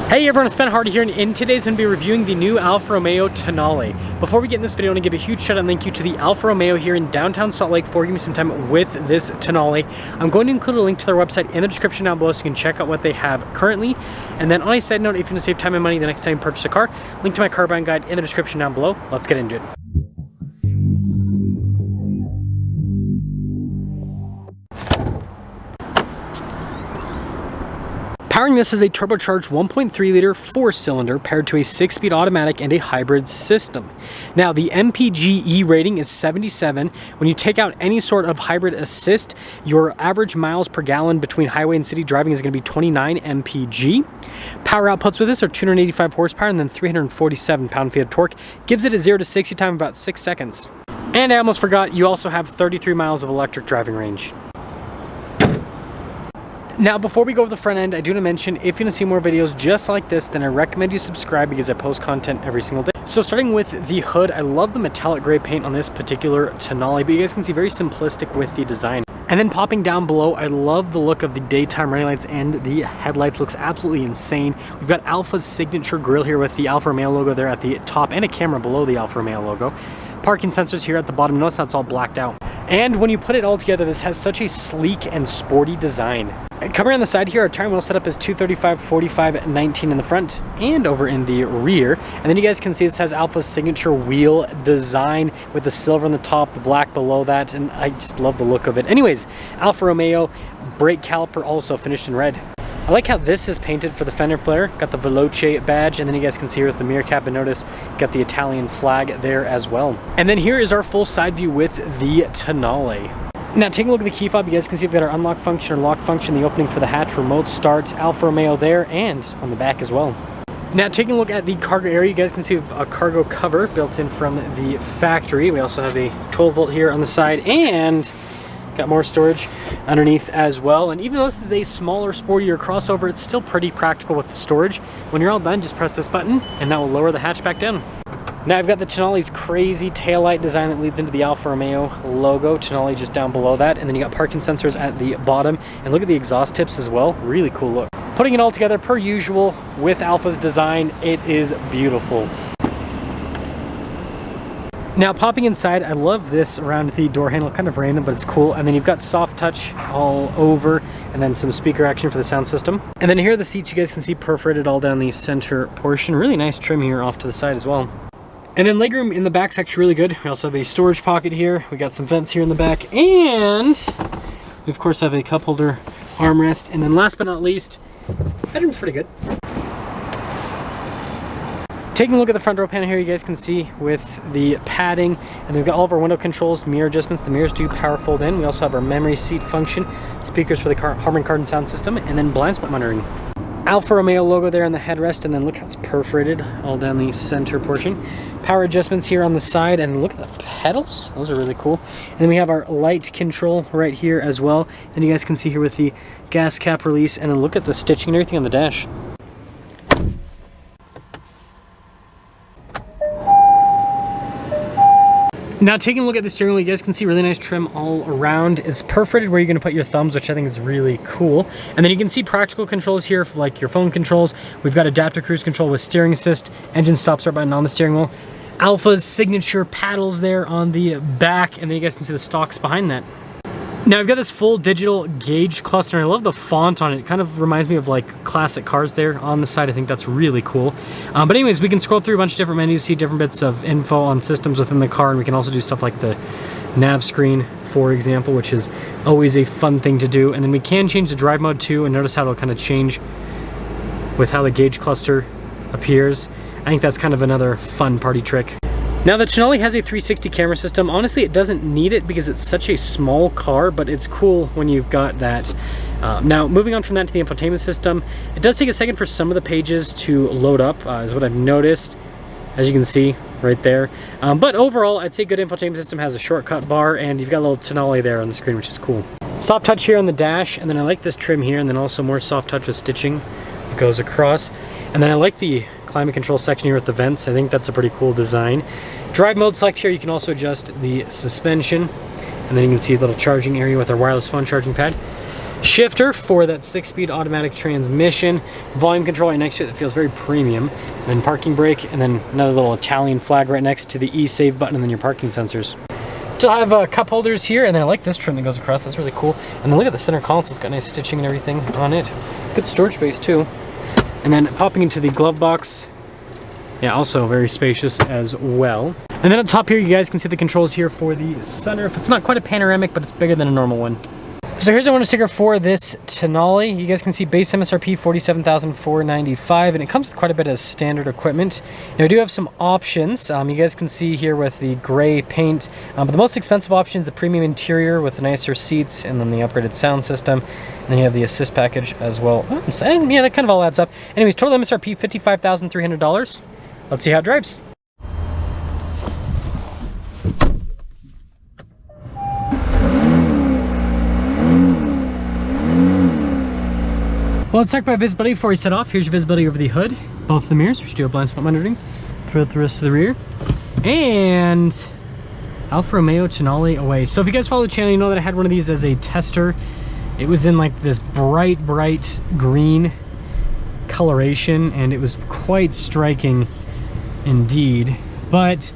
Hey everyone, it's Ben Hardy here, and in today's going to be reviewing the new Alfa Romeo Tonale. Before we get in this video, I want to give a huge shout out and thank you to the Alfa Romeo here in downtown Salt Lake for giving me some time with this Tonale. I'm going to include a link to their website in the description down below so you can check out what they have currently. And then on a side note, if you want to save time and money the next time you purchase a car, link to my car buying guide in the description down below. Let's get into it. Powering this is a turbocharged 1.3 liter 4-cylinder paired to a 6-speed automatic and a hybrid system. Now the MPGe rating is 77. When you take out any sort of hybrid assist, your average miles per gallon between highway and city driving is going to be 29 mpg. Power outputs with this are 285 horsepower and then 347 pound-feet of torque. Gives it a 0 to 60 time in about 6 seconds. And I almost forgot, you also have 33 miles of electric driving range. Now, before we go over the front end, I do want to mention, if you want to see more videos just like this, then I recommend you subscribe because I post content every single day. So starting with the hood, I love the metallic gray paint on this particular Tonale, but you guys can see very simplistic with the design. And then popping down below, I love the look of the daytime running lights and the headlights. Looks absolutely insane. We've got Alfa's signature grille here with the Alfa Romeo logo there at the top and a camera below the Alfa Romeo logo. Parking sensors here at the bottom. Notice how it's all blacked out. And when you put it all together, this has such a sleek and sporty design. Coming around the side here, our tire wheel setup is 235, 45, 19 in the front and over in the rear. And then you guys can see this has Alfa's signature wheel design with the silver on the top, the black below that, and I just love the look of it. Anyways, Alfa Romeo brake caliper also finished in red. I like how this is painted for the fender flare. Got the Veloce badge, and then you guys can see here with the mirror cap, and notice got the Italian flag there as well. And then here is our full side view with the Tonale. Now taking a look at the key fob, you guys can see we've got our unlock function or lock function, the opening for the hatch, remote start, Alfa Romeo there, and on the back as well. Now taking a look at the cargo area, you guys can see we have a cargo cover built in from the factory. We also have a 12 volt here on the side, and got more storage underneath as well. And even though this is a smaller, sportier crossover, it's still pretty practical with the storage. When you're all done, just press this button and that will lower the hatch back down. Now I've got the Tonale's crazy taillight design that leads into the Alfa Romeo logo. Tonale just down below that, and then you got parking sensors at the bottom. And look at the exhaust tips as well. Really cool look. Putting it all together per usual with Alfa's design, it is beautiful. Now popping inside, I love this around the door handle, kind of random, but it's cool. And then you've got soft touch all over, and then some speaker action for the sound system. And then here are the seats, you guys can see perforated all down the center portion. Really nice trim here off to the side as well. And then legroom in the back's actually really good. We also have a storage pocket here. We got some vents here in the back, and we of course have a cup holder armrest. And then last but not least, bedroom's pretty good. Taking a look at the front row panel here, you guys can see with the padding, and we've got all of our window controls, mirror adjustments. The mirrors do power fold in. We also have our memory seat function, speakers for the Harman Kardon sound system, and then blind spot monitoring. Alfa Romeo logo there on the headrest, and then look how it's perforated all down the center portion. Power adjustments here on the side, and look at the pedals. Those are really cool. And then we have our light control right here as well. Then you guys can see here with the gas cap release, and then look at the stitching and everything on the dash. Now taking a look at the steering wheel, you guys can see really nice trim all around. It's perforated where you're gonna put your thumbs, which I think is really cool. And then you can see practical controls here for like your phone controls. We've got adaptive cruise control with steering assist, engine stop start button on the steering wheel. Alfa's signature paddles there on the back, and then you guys can see the stalks behind that. Now I've got this full digital gauge cluster, and I love the font on it. It kind of reminds me of like classic cars there on the side. I think that's really cool. But anyways, we can scroll through a bunch of different menus, see different bits of info on systems within the car, and we can also do stuff like the nav screen, for example, which is always a fun thing to do. And then we can change the drive mode too, and notice how it'll kind of change with how the gauge cluster appears. I think that's kind of another fun party trick. Now the Tonale has a 360 camera system. Honestly, it doesn't need it because it's such a small car, but it's cool when you've got that. Now moving on from that to the infotainment system, it does take a second for some of the pages to load up, is what I've noticed, as you can see right there. But overall, I'd say good infotainment system. Has a shortcut bar, and you've got a little Tonale there on the screen, which is cool. Soft touch here on the dash, and then I like this trim here, and then also more soft touch with stitching that goes across. And then I like the climate control section here with the vents. I think that's a pretty cool design. Drive mode select here, you can also adjust the suspension, and then you can see a little charging area with our wireless phone charging pad. shifter for that 6-speed automatic transmission, volume control right next to it that feels very premium, and then parking brake, and then another little Italian flag right next to the e-save button, and then your parking sensors. Still have cup holders here, and then I like this trim that goes across. That's really cool. And then look at the center console. It's got nice stitching and everything on it. Good storage space too. And then popping into the glove box. Yeah, also very spacious as well. And then up top here, you guys can see the controls here for the sunroof. It's not quite a panoramic, but it's bigger than a normal one. So here's a window sticker for this Tonale. You guys can see base MSRP $47,495, and it comes with quite a bit of standard equipment. Now we do have some options. You guys can see here with the gray paint, but the most expensive option is the premium interior with the nicer seats, and then the upgraded sound system. And then you have the assist package as well. And yeah, that kind of all adds up. Anyways, total MSRP $55,300. Let's see how it drives. Well, let's talk about visibility before we set off. Here's your visibility over the hood, both the mirrors. We should do a blind spot monitoring throughout the rest of the rear. And Alfa Romeo Tonale away. So if you guys follow the channel, you know that I had one of these as a tester. It was in like this bright green coloration, and it was quite striking indeed. But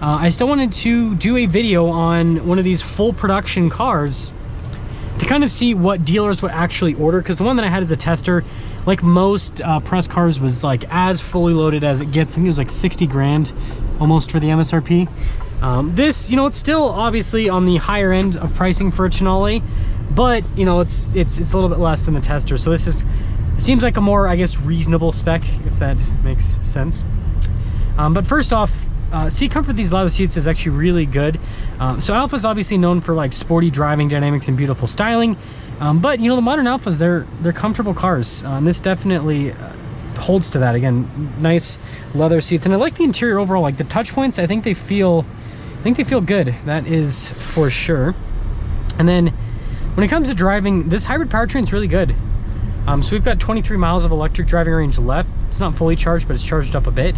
I still wanted to do a video on one of these full production cars to kind of see what dealers would actually order, because the one that I had as a tester, like most press cars, was like as fully loaded as it gets. I think it was like 60 grand almost for the MSRP. This, you know, it's still obviously on the higher end of pricing for a Tonale, but you know, it's a little bit less than the tester. So this seems like a more, I guess, reasonable spec, if that makes sense. But first off, seat comfort, these leather seats is actually really good. So Alfa's obviously known for like sporty driving dynamics and beautiful styling, but you know, the modern Alfas, they're comfortable cars, and this definitely holds to that. Again, nice leather seats, and I like the interior overall. Like the touch points, I think they feel good, that is for sure. And then when it comes to driving, this hybrid powertrain is really good. So we've got 23 miles of electric driving range left. It's not fully charged, but it's charged up a bit.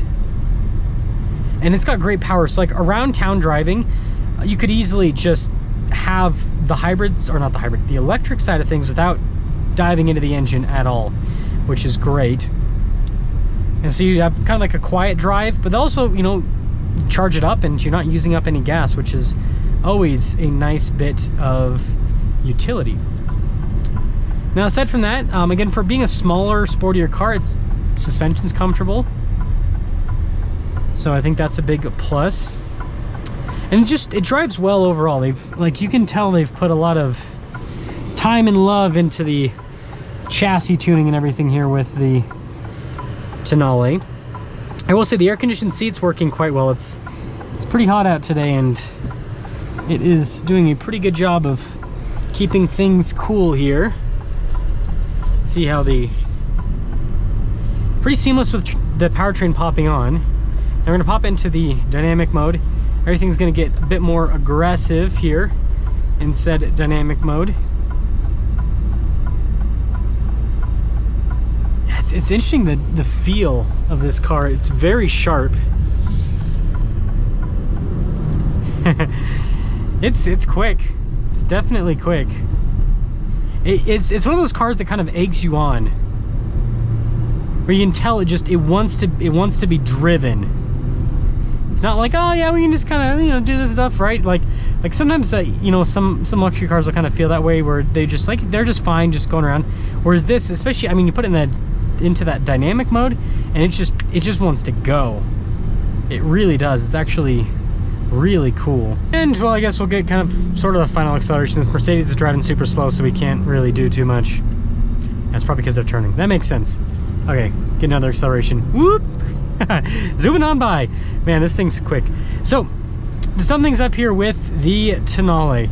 And it's got great power. So like around town driving, you could easily just have the hybrids, or not the hybrid, the electric side of things without diving into the engine at all, which is great. And so you have kind of like a quiet drive, but also, you know, charge it up and you're not using up any gas, which is always a nice bit of utility. Now, aside from that, again, for being a smaller, sportier car, suspension's comfortable. So I think that's a big plus. And it drives well overall. You can tell they've put a lot of time and love into the chassis tuning and everything here with the Tonale. I will say the air-conditioned seat's working quite well. It's pretty hot out today, and it is doing a pretty good job of keeping things cool here. See how pretty seamless with the powertrain popping on. Now we're gonna pop into the dynamic mode. Everything's gonna get a bit more aggressive here in said dynamic mode. It's interesting, the feel of this car. It's very sharp. It's quick. It's definitely quick. It's one of those cars that kind of eggs you on, where you can tell it wants to be driven. It's not like, oh yeah, we can just kind of, you know, do this stuff, right? Like sometimes you know, some luxury cars will kind of feel that way, where they're just fine just going around. Whereas this, especially, I mean, you put it into that dynamic mode, and it just wants to go. It really does. It's actually really cool. And well, I guess we'll get kind of sort of the final acceleration. This Mercedes is driving super slow, so we can't really do too much. That's probably because they're turning. That makes sense. Okay, get another acceleration. Whoop! Zooming on by. Man, this thing's quick. So, to sum things up here with the Tonale,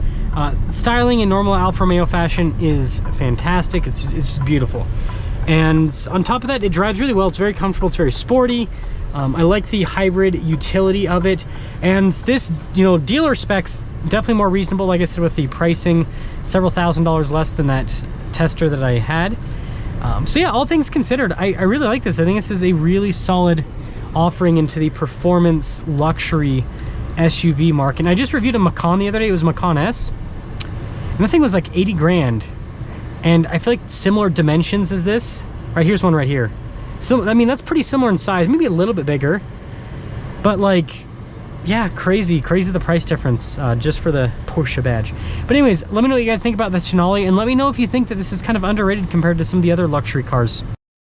styling in normal Alfa Romeo fashion is fantastic. It's just beautiful. And on top of that, it drives really well. It's very comfortable. It's very sporty. I like the hybrid utility of it. And this, you know, dealer specs definitely more reasonable. Like I said, with the pricing, several $1,000s less than that tester that I had. So yeah, all things considered, I really like this. I think this is a really solid offering into the performance luxury SUV market. And I just reviewed a Macan the other day. It was Macan S, and the thing was like 80 grand. And I feel like similar dimensions as this. Right, here's one right here. So, I mean, that's pretty similar in size, maybe a little bit bigger. But like, yeah, crazy the price difference just for the Porsche badge. But anyways, let me know what you guys think about the Tonale, and let me know if you think that this is kind of underrated compared to some of the other luxury cars.